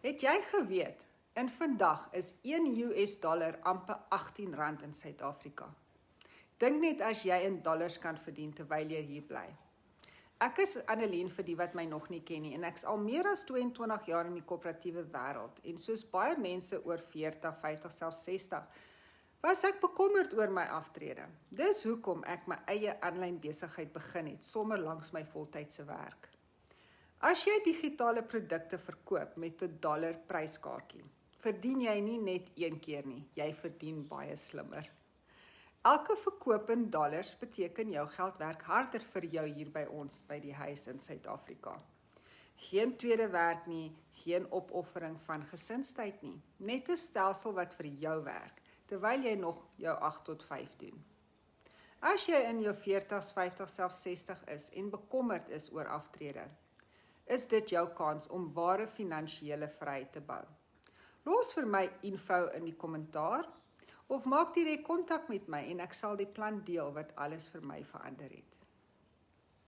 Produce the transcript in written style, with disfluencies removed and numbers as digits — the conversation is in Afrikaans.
Het jy geweet, in vandag is 1 US dollar amper R18 in Suid-Afrika. Dink net as jy in dollars kan verdien terwyl jy hier bly. Ek is Annelien vir die wat my nog nie ken nie en ek is al meer as 22 jaar in die koöperatiewe wêreld en soos baie mense oor 40, 50, selfs 60, was ek bekommerd oor my aftrede. Dis hoekom ek my eie aanlyn besigheid begin het, sommer langs my voltydse werk. As jy digitale produkte verkoop met 'n dollar pryskaartjie, verdien jy nie net een keer nie, jy verdien baie slimmer. Elke verkoop in dollars beteken jou geld werk harder vir jou hier by ons by die huis in Suid-Afrika. Geen tweede werk nie, geen opoffering van gesinstyd nie, net 'n stelsel wat vir jou werk, terwyl jy nog jou 8 tot 5 doen. As jy in jou 40s, 50, selfs 60 is en bekommerd is oor aftrede, is dit jou kans om ware finansiële vryheid te bou. Los vir my info in die kommentaar, of maak direk kontak met my en ek sal die plan deel wat alles vir my verander het.